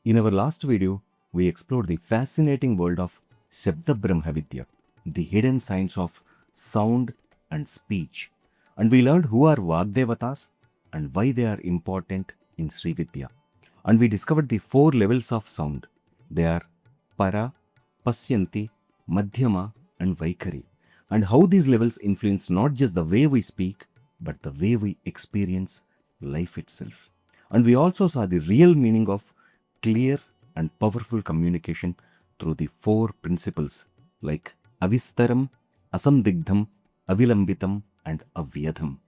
In our last video, we explored the fascinating world of Shabda Brahmavidya, the hidden science of sound and speech. And we learned who are Vagdevatas and why they are important in Sri Vidya. And we discovered the 4 levels of sound. They are Para, Pasyanti, Madhyama and Vaikhari. And how these levels influence not just the way we speak, but the way we experience life itself. And we also saw the real meaning of clear and powerful communication through the 4 principles like Avistaram, Asamdigdham, Avilambitam and Avyadham.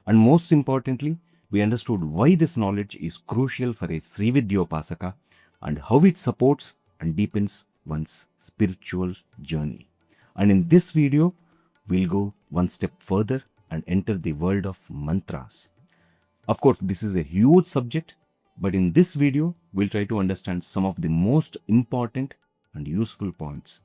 And most importantly, we understood why this knowledge is crucial for a Srividyopasaka and how it supports and deepens one's spiritual journey. And in this video, we'll go one step further and enter the world of mantras. Of course, this is a huge subject, but in this video, we'll try to understand some of the most important and useful points.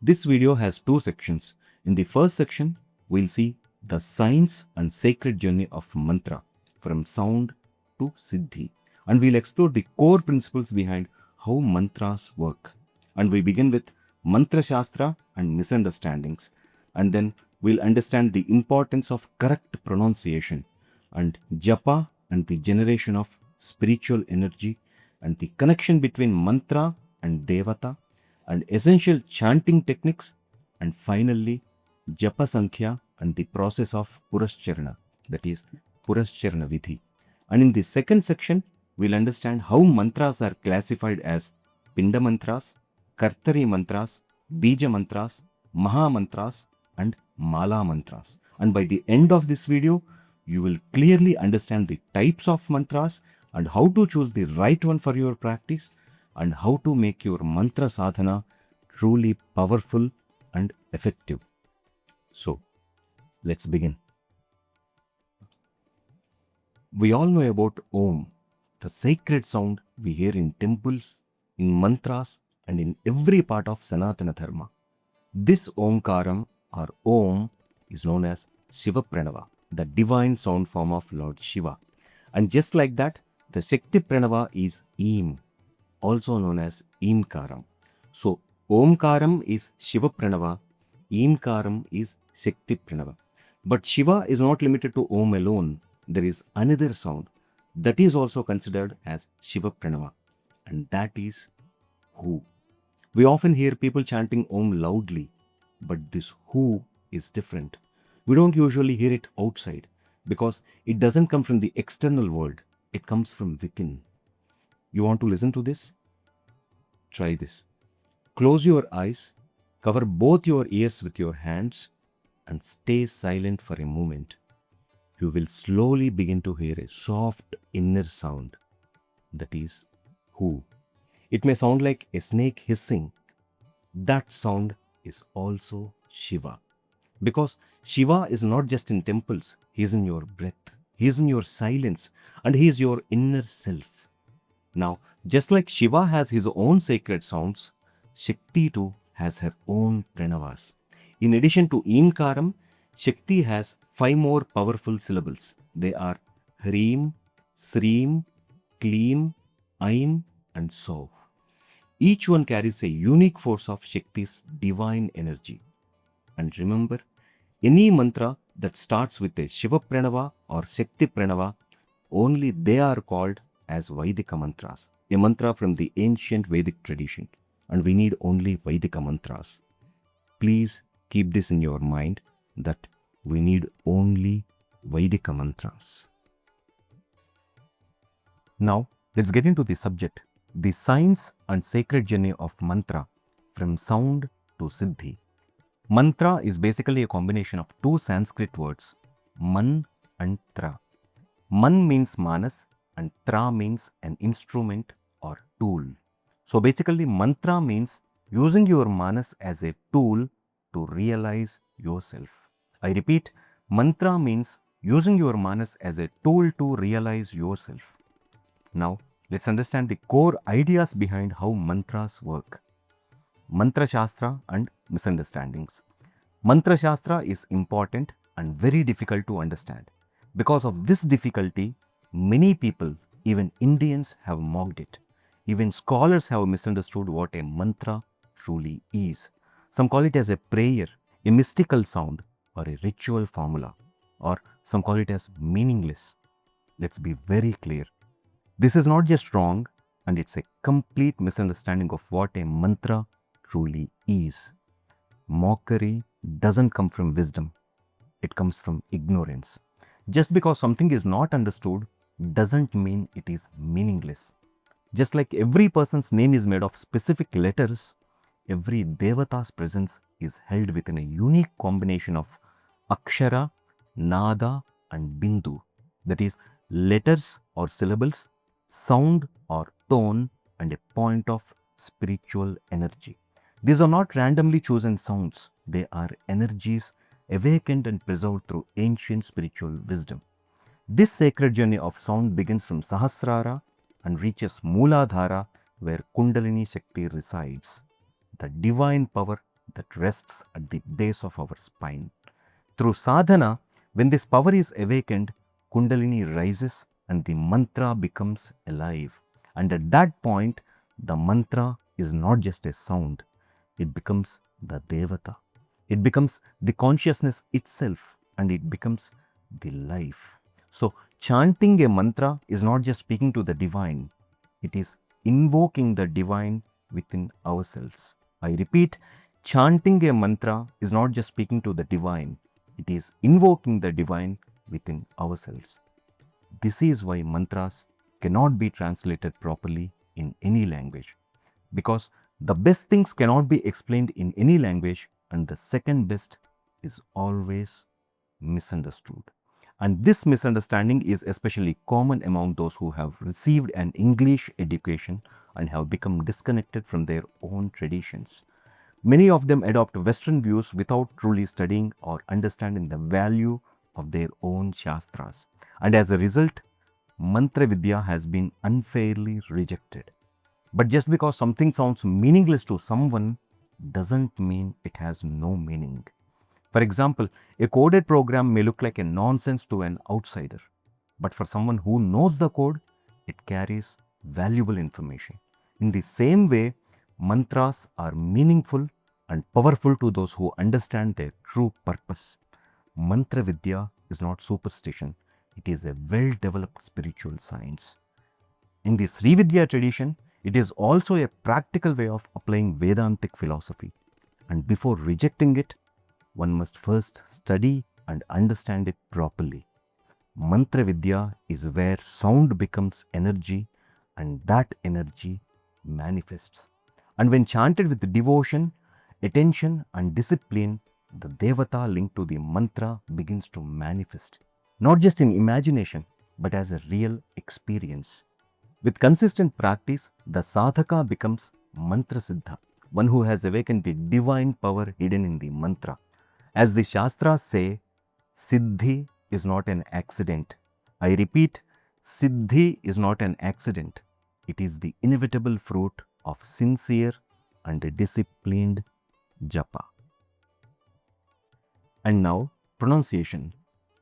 This video has 2 sections. In the first section, we'll see the science and sacred journey of mantra from sound to Siddhi. And we'll explore the core principles behind how mantras work. And we begin with Mantrasastra and Misunderstandings. And then we'll understand the importance of correct pronunciation and Japa and the generation of spiritual energy and the connection between mantra and devata and essential chanting techniques, and finally Japa Sankhya and the process of Purascharana, that is Purascharana Vidhi. And in the second section, we'll understand how mantras are classified as Pinda Mantras, Kartari Mantras, Bīja Mantras, Maham Mantras and Mālā Mantras. And by the end of this video, you will clearly understand the types of mantras and how to choose the right one for your practice and how to make your mantra sadhana truly powerful and effective. So, let's begin. We all know about Om, the sacred sound we hear in temples, in mantras and in every part of Sanātana Dharma. This Omkaram or Om is known as Shiva Pranava, the divine sound form of Lord Shiva. And just like that, the Shakti Pranava is Eem, also known as Eemkaram. So, Omkaram is Shiva Pranava, Eemkaram is Shakti Pranava. But Shiva is not limited to Om alone. There is another sound that is also considered as Shiva Pranava, and that is Hu. We often hear people chanting Om loudly, but this Hu is different. We don't usually hear it outside because it doesn't come from the external world. It comes from within. You want to listen to this? Try this. Close your eyes, cover both your ears with your hands and stay silent for a moment. You will slowly begin to hear a soft inner sound. That is Hu. It may sound like a snake hissing. That sound is also Shiva. Because Shiva is not just in temples, he is in your breath, he is in your silence, and he is your inner self. Now, just like Shiva has his own sacred sounds, Shakti too has her own pranavas. In addition to Eemkaram, Shakti has 5 more powerful syllables. They are Hreem, Sreem, Kleem, Aim, and Sov. Each one carries a unique force of Shakti's divine energy. And remember, any mantra that starts with a Shiva Pranava or Shakti Pranava, only they are called as Vedika mantras, a mantra from the ancient Vedic tradition. And we need only Vedika mantras. Please keep this in your mind that we need only Vedika mantras. Now, let's get into the subject, the science and sacred journey of mantra from sound to Siddhi. Mantra is basically a combination of 2 Sanskrit words, man and tra. Man means manas and tra means an instrument or tool. So basically mantra means using your manas as a tool to realize yourself. I repeat, mantra means using your manas as a tool to realize yourself. Now, let's understand the core ideas behind how mantras work. Mantrasastra and Misunderstandings. Mantrasastra is important and very difficult to understand. Because of this difficulty, many people, even Indians, have mocked it. Even scholars have misunderstood what a mantra truly is. Some call it as a prayer, a mystical sound, or a ritual formula, or some call it as meaningless. Let's be very clear. This is not just wrong, and it's a complete misunderstanding of what a mantra truly is. Mockery doesn't come from wisdom, it comes from ignorance. Just because something is not understood doesn't mean it is meaningless. Just like every person's name is made of specific letters, every devata's presence is held within a unique combination of akshara, nada, and bindu. That is, letters or syllables, sound or tone, and a point of spiritual energy. These are not randomly chosen sounds, they are energies awakened and preserved through ancient spiritual wisdom. This sacred journey of sound begins from Sahasrara and reaches Mooladhara, where Kundalini Shakti resides, the divine power that rests at the base of our spine. Through sadhana, when this power is awakened, Kundalini rises and the mantra becomes alive. And at that point, the mantra is not just a sound, it becomes the Devata. It becomes the consciousness itself, and it becomes the life. So, chanting a mantra is not just speaking to the divine, it is invoking the divine within ourselves. I repeat, chanting a mantra is not just speaking to the divine, it is invoking the divine within ourselves. This is why mantras cannot be translated properly in any language, because the best things cannot be explained in any language, and the second best is always misunderstood. And this misunderstanding is especially common among those who have received an English education and have become disconnected from their own traditions. Many of them adopt Western views without truly studying or understanding the value of their own Shastras. And as a result, Mantra Vidya has been unfairly rejected. But just because something sounds meaningless to someone doesn't mean it has no meaning. For example, a coded program may look like a nonsense to an outsider, but for someone who knows the code, it carries valuable information. In the same way, mantras are meaningful and powerful to those who understand their true purpose. Mantra Vidya is not superstition, it is a well-developed spiritual science. In the Sri Vidya tradition, it is also a practical way of applying Vedantic philosophy. And before rejecting it, one must first study and understand it properly. Mantra Vidya is where sound becomes energy and that energy manifests. And when chanted with devotion, attention, and discipline, the Devata linked to the mantra begins to manifest, not just in imagination, but as a real experience. With consistent practice, the sadhaka becomes Mantrasiddha, one who has awakened the divine power hidden in the mantra. As the Shastras say, Siddhi is not an accident. I repeat, Siddhi is not an accident. It is the inevitable fruit of sincere and disciplined Japa. And now, pronunciation.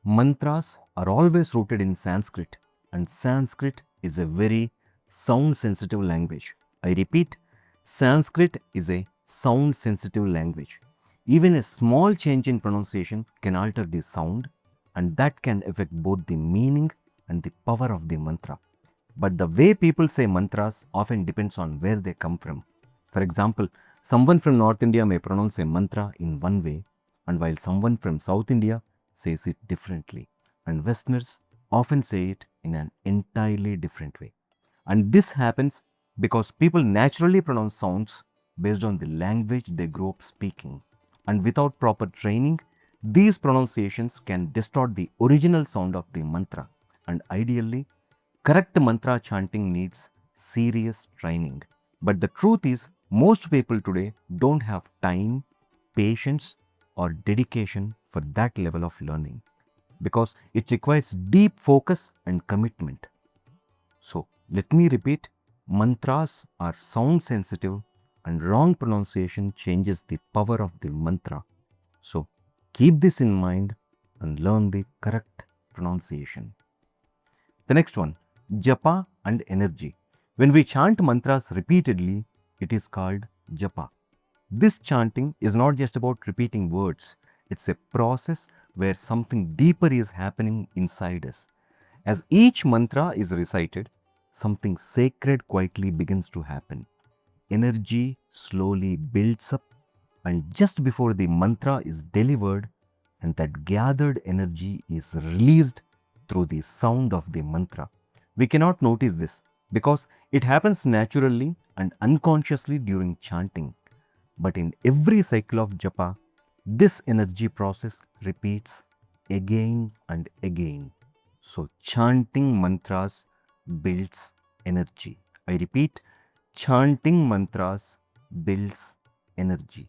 Mantras are always rooted in Sanskrit, and Sanskrit is a very sound sensitive language. I repeat, Sanskrit is a sound sensitive language. Even a small change in pronunciation can alter the sound, and that can affect both the meaning and the power of the mantra. But the way people say mantras often depends on where they come from. For example, someone from North India may pronounce a mantra in one way, and while someone from South India says it differently, and Westerners often say it in an entirely different way. And this happens because people naturally pronounce sounds based on the language they grew up speaking. And without proper training, these pronunciations can distort the original sound of the mantra. And ideally, correct mantra chanting needs serious training. But the truth is, most people today don't have time, patience, or dedication for that level of learning because it requires deep focus and commitment. So, let me repeat, mantras are sound sensitive and wrong pronunciation changes the power of the mantra. So, keep this in mind and learn the correct pronunciation. The next one, Japa and energy. When we chant mantras repeatedly, it is called Japa. This chanting is not just about repeating words, it's a process where something deeper is happening inside us. As each mantra is recited, something sacred quietly begins to happen. Energy slowly builds up, and just before the mantra is delivered, and that gathered energy is released through the sound of the mantra. We cannot notice this because it happens naturally and unconsciously during chanting. But in every cycle of japa, this energy process repeats again and again. So chanting mantras builds energy. I repeat, chanting mantras builds energy.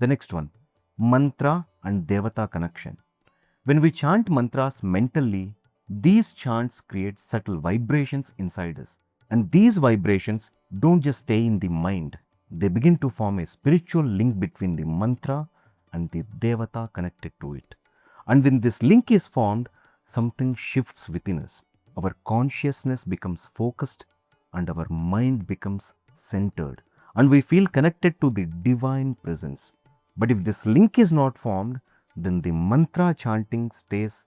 The next one, mantra and devata connection. When we chant mantras mentally, these chants create subtle vibrations inside us. And these vibrations don't just stay in the mind, they begin to form a spiritual link between the mantra and the devata connected to it. And when this link is formed, something shifts within us. Our consciousness becomes focused and our mind becomes centered, and we feel connected to the divine presence. But if this link is not formed, then the mantra chanting stays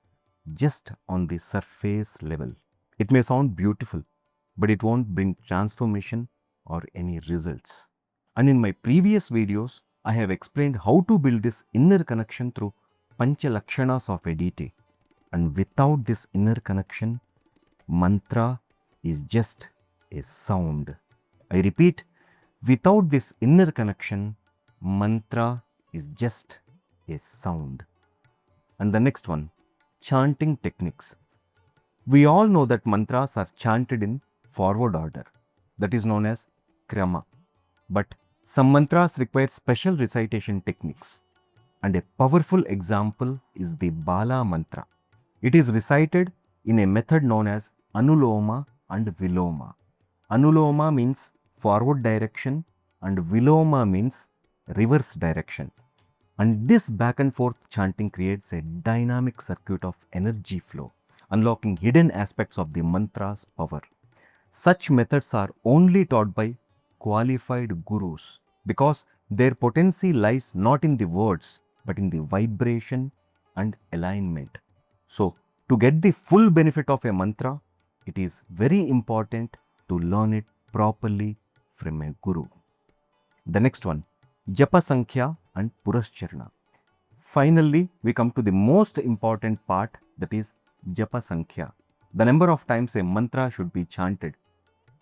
just on the surface level. It may sound beautiful, but it won't bring transformation or any results. And in my previous videos, I have explained how to build this inner connection through Pancha Lakshanas of a deity. And without this inner connection, mantra is just a sound. I repeat, without this inner connection, mantra is just a sound. And the next one, chanting techniques. We all know that mantras are chanted in forward order, that is known as krama. But some mantras require special recitation techniques. And a powerful example is the Mālā mantra. It is recited in a method known as Anuloma and Viloma. Anuloma means forward direction and Viloma means reverse direction. And this back and forth chanting creates a dynamic circuit of energy flow, unlocking hidden aspects of the mantra's power. Such methods are only taught by qualified gurus because their potency lies not in the words but in the vibration and alignment. So, to get the full benefit of a mantra, it is very important to learn it properly from a guru. The next one, Japa Sankhya and Purascharana. Finally, we come to the most important part, that is Japa Sankhya, the number of times a mantra should be chanted.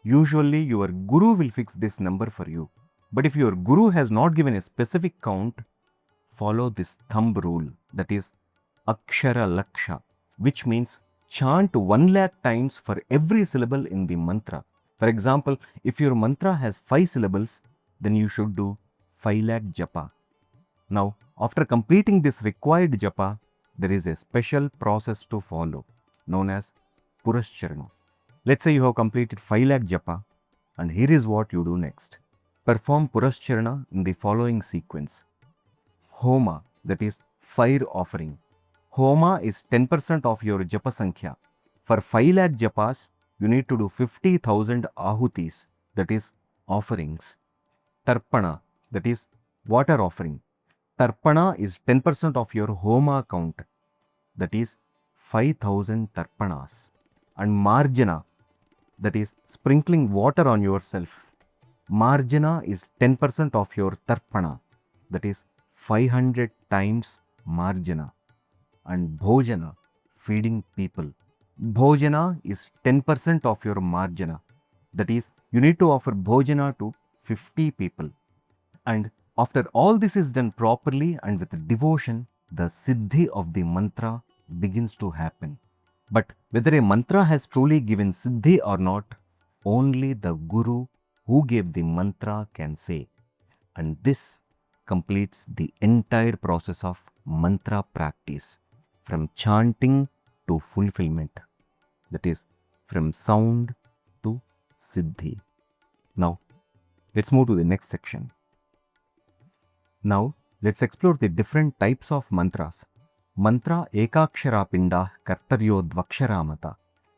Usually, your guru will fix this number for you. But if your guru has not given a specific count, follow this thumb rule, that is Akshara Laksha, which means chant 1,00,000 times for every syllable in the mantra. For example, if your mantra has 5 syllables, then you should do 5,00,000 japa. Now, after completing this required japa, there is a special process to follow, known as Purascharana. Let's say you have completed 5,00,000 japa, and here is what you do next. Perform Purascharana in the following sequence. Homa, that is fire offering. Homa is 10% of your japa sankhya. For 5,00,000 japas, you need to do 50,000 ahutis, that is offerings. Tarpana, that is water offering. Tarpana is 10% of your homa count, that is 5,000 tarpanas. And marjana, that is sprinkling water on yourself. Marjana is 10% of your tarpana, that is 500 times marjana. And bhojana, feeding people. Bhojana is 10% of your marjana, that is you need to offer bhojana to 50 people. And after all this is done properly and with devotion, the Siddhi of the mantra begins to happen. But whether a mantra has truly given Siddhi or not, only the Guru who gave the mantra can say. And this completes the entire process of mantra practice, from chanting to fulfillment, that is from sound to Siddhi. Now, let's move to the next section. Now, let's explore the different types of mantras. Mantra ekakshara pinda kartaryo dvakshara mata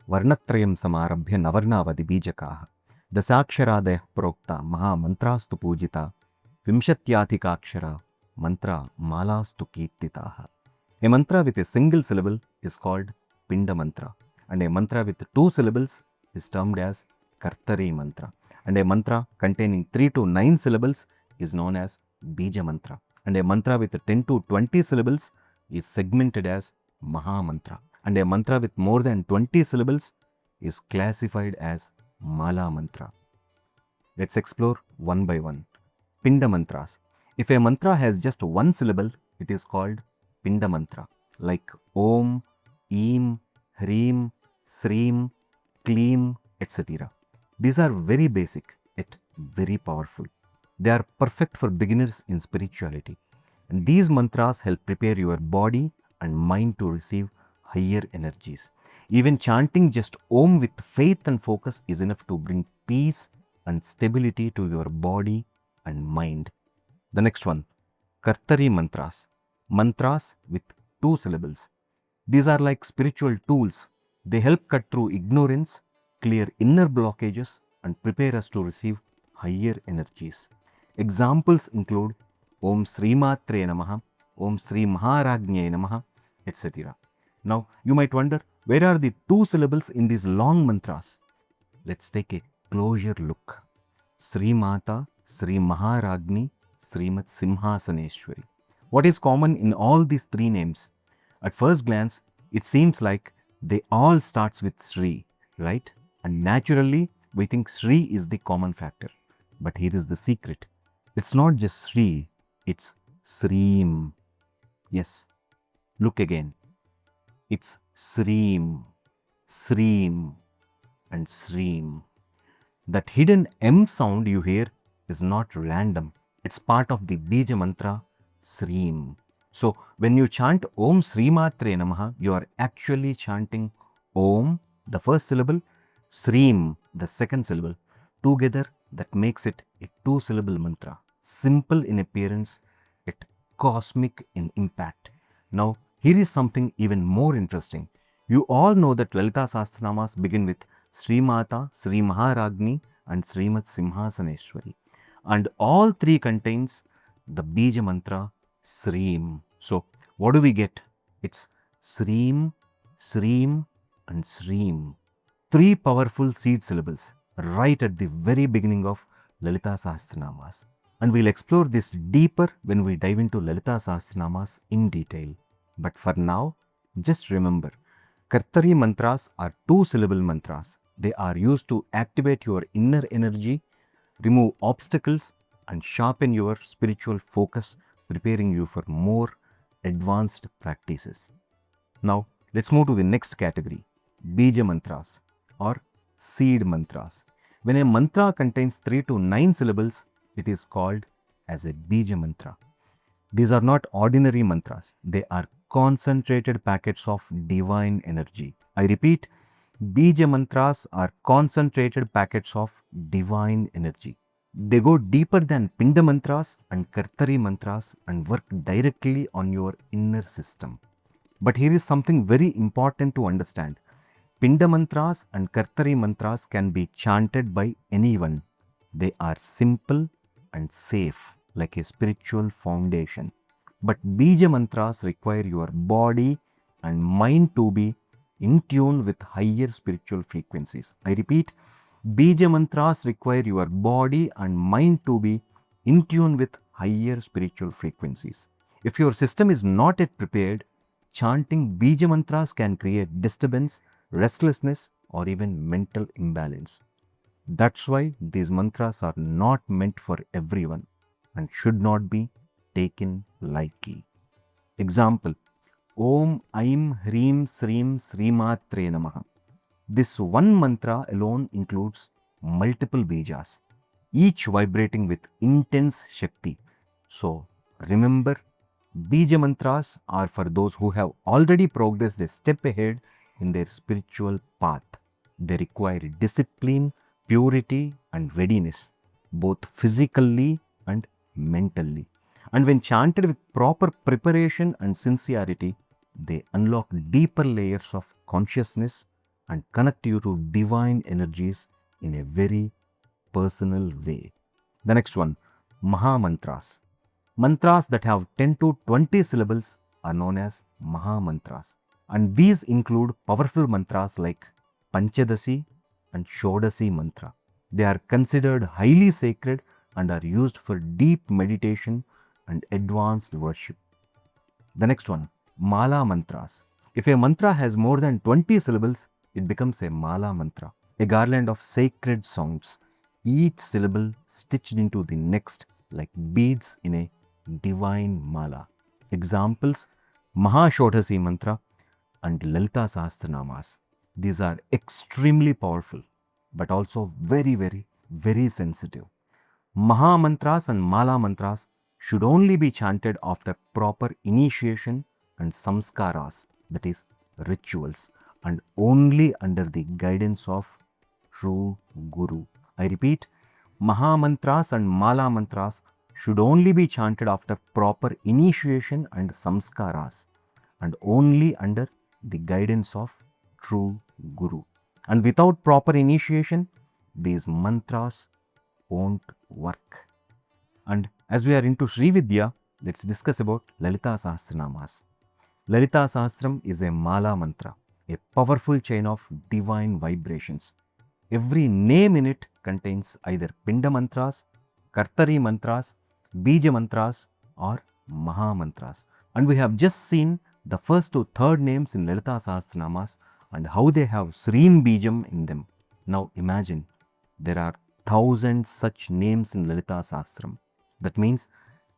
varnatrayam samarabhya navarnavadi bijakaha. Dasaksharadaya prokta Mahā Mantrastu pujita Vimshatyathikakshara mantra Mālāstu kirtitaha. A mantra with a single syllable is called Pinda Mantra, and a mantra with two syllables is termed as Kartari Mantra, and a mantra containing 3 to 9 syllables is known as Bija Mantra, and a mantra with 10 to 20 syllables is segmented as Maham Mantra, and a mantra with more than 20 syllables is classified as Mālā Mantra. Let's explore one by one. Pinda Mantras. If a mantra has just one syllable, it is called Pinda Mantra, like Om, Eem, Hreem, Sreem, Kleem, etc. These are very basic yet very powerful. They are perfect for beginners in spirituality. And these mantras help prepare your body and mind to receive higher energies. Even chanting just Om with faith and focus is enough to bring peace and stability to your body and mind. The next one, Kartari Mantras. Mantras with two syllables. These are like spiritual tools. They help cut through ignorance, clear inner blockages, and prepare us to receive higher energies. Examples include Om Sri Matre Namaha, Om Sri Maharajnye Namaha, etc. Now, you might wonder, where are the two syllables in these long mantras? Let's take a closer look. Sri Mata, Sri Maharajni, Srimat Simhasaneshwari. What is common in all these three names? At first glance, it seems like they all starts with Sri, right? And naturally, we think Sri is the common factor. But here is the secret. It's not just Sri, it's Sreem. Yes, look again. It's Sreem, Sreem, and Sreem. That hidden M sound you hear is not random. It's part of the Bija Mantra, Sreem. So, when you chant Om Sri Matre Namaha, you are actually chanting Om, the first syllable, Sreem, the second syllable. Together, that makes it a two-syllable mantra. Simple in appearance, yet cosmic in impact. Now, here is something even more interesting. You all know that Lalithas Structures begin with Sri Mata, Sri Maharajni, and Srimat Simhasaneshwari. And all three contains the Bija Mantra, Sreem. So, what do we get? It's Sreem, Sreem, and Sreem. Three powerful seed syllables right at the very beginning of Lalita Sahasranamas. And we'll explore this deeper when we dive into Lalita Sahasranamas in detail. But for now, just remember, Kartari Mantras are two-syllable mantras. They are used to activate your inner energy, remove obstacles, and sharpen your spiritual focus, preparing you for more advanced practices. Now, let's move to the next category, Bija Mantras or seed mantras. When a mantra contains 3 to 9 syllables, it is called as a Bija Mantra. These are not ordinary mantras. They are concentrated packets of divine energy. I repeat, Bija Mantras are concentrated packets of divine energy. They go deeper than Pinda Mantras and Kartari Mantras and work directly on your inner system. But here is something very important to understand. Pinda Mantras and Kartari Mantras can be chanted by anyone. They are simple and safe, like a spiritual foundation. But Bija Mantras require your body and mind to be in tune with higher spiritual frequencies. I repeat, Bija Mantras require your body and mind to be in tune with higher spiritual frequencies. If your system is not yet prepared, chanting Bija Mantras can create disturbance, restlessness, or even mental imbalance. That's why these mantras are not meant for everyone and should not be taken lightly. Example, Om Aim Hreem Sreem Srimatre Namaha. This one mantra alone includes multiple Bījas, each vibrating with intense Shakti. So remember, Bija Mantras are for those who have already progressed a step ahead in their spiritual path. They require discipline, purity, and readiness, both physically and mentally. And when chanted with proper preparation and sincerity, they unlock deeper layers of consciousness and connect you to divine energies in a very personal way. The next one, Mahā Mantras. Mantras that have 10 to 20 syllables are known as Mahā Mantras. And these include powerful mantras like Panchadasi and Shodasi Mantra. They are considered highly sacred and are used for deep meditation and advanced worship. The next one, Mālā Mantras. If a mantra has more than 20 syllables, it becomes a Mālā Mantra, a garland of sacred sounds, each syllable stitched into the next like beads in a divine mala. Examples, Mahashodhasi Mantra and Lalithas Structure. These are extremely powerful, but also very sensitive. Mahā Mantras and Mālā Mantras should only be chanted after proper initiation and samskaras, that is, rituals, and only under the guidance of true Guru. I repeat, Mahā Mantras and Mālā Mantras should only be chanted after proper initiation and samskaras, and only under the guidance of true Guru. And without proper initiation, these mantras won't work. And as we are into Sri Vidya, let's discuss about Lalita Sahasranamas. Lalita Sahasram is a Mālā mantra, a powerful chain of divine vibrations. Every name in it contains either Pinda Mantras, Kartari Mantras, Bīja Mantras or Mahā Mantras. And we have just seen the first to third names in Lalita Sahasranamas and how they have Srīn Bījam in them. Now imagine there are thousands such names in Lalita Sahasram. That means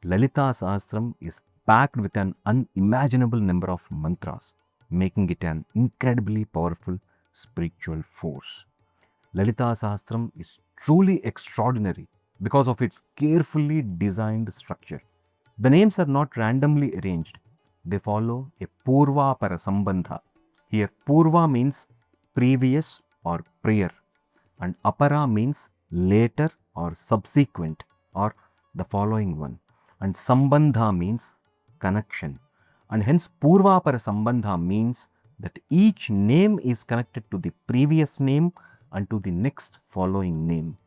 Lalita Sahasram is packed with an unimaginable number of mantras, making it an incredibly powerful spiritual force. Lalita Sahasram is truly extraordinary because of its carefully designed structure. The names are not randomly arranged. They follow a Purva Parasambandha. Here Purva means previous or prior and Apara means later or subsequent or the following one, and Sambandha means connection, and hence Purva Parasambandha means that each name is connected to the previous name and to the next following name.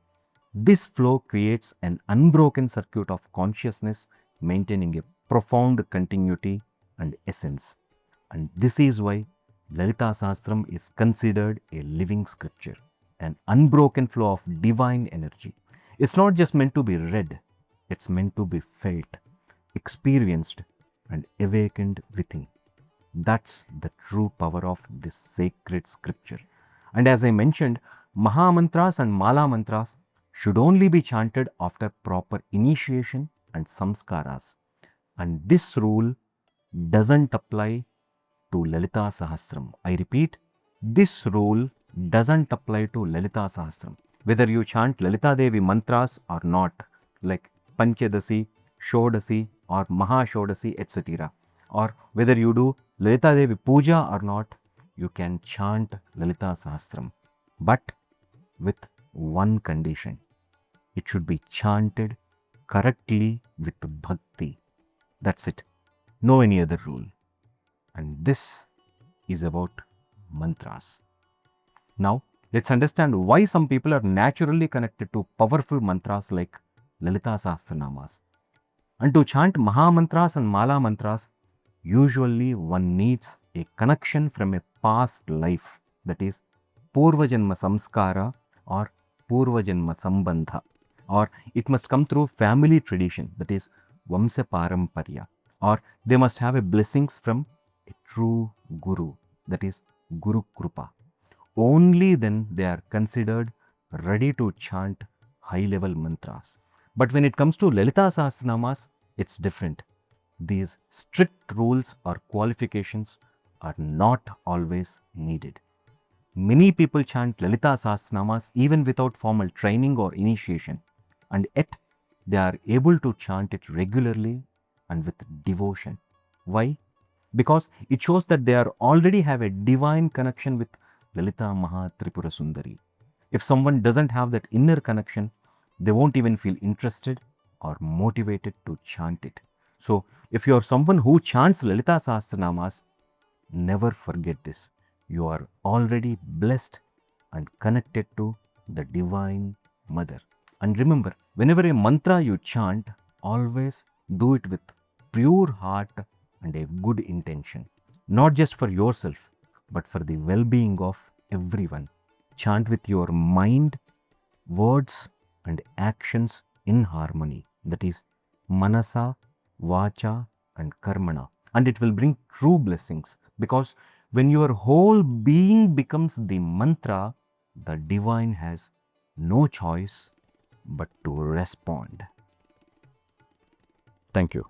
This flow creates an unbroken circuit of consciousness, maintaining a profound continuity and essence. And this is why Lalita Sahasram is considered a living scripture, an unbroken flow of divine energy. It's not just meant to be read, it's meant to be felt, experienced and awakened within. That's the true power of this sacred scripture. And as I mentioned, Mahā Mantras and Mālā Mantras should only be chanted after proper initiation and samskaras. And this rule doesn't apply to Lalita Sahasram. I repeat, this rule doesn't apply to Lalita Sahasram. Whether you chant Lalita Devi mantras or not, like Panchadasi, Shodasi or Mahashodasi, etc. Or whether you do Lalita Devi Puja or not, you can chant Lalita Sahasram. But with one condition. It should be chanted correctly with bhakti. That's it. No any other rule. And this is about mantras. Now, let's understand why some people are naturally connected to powerful mantras like Lalita Sahasranamas. And to chant Mahā Mantras and Mālā Mantras, usually one needs a connection from a past life, that is Purva Janma Samskara or Purva Janma Sambandha, or it must come through family tradition, that is Vamsa Paramparya, or they must have a blessings from a true Guru, that is Guru Krupa. Only then they are considered ready to chant high level mantras. But when it comes to Lalita Sahasranamas, it's different. These strict rules or qualifications are not always needed. Many people chant Lalita Sahasranamas even without formal training or initiation, and yet they are able to chant it regularly and with devotion. Why? Because it shows that they already have a divine connection with Lalita Maha Tripura Sundari. If someone doesn't have that inner connection, they won't even feel interested or motivated to chant it. So, if you are someone who chants Lalita Sahasranamas, never forget this. You are already blessed and connected to the Divine Mother. And remember, whenever a mantra you chant, always do it with pure heart and a good intention. Not just for yourself, but for the well-being of everyone. Chant with your mind, words and actions in harmony. That is manasa, vacha and karmana. And it will bring true blessings, because when your whole being becomes the mantra, the divine has no choice but to respond. Thank you.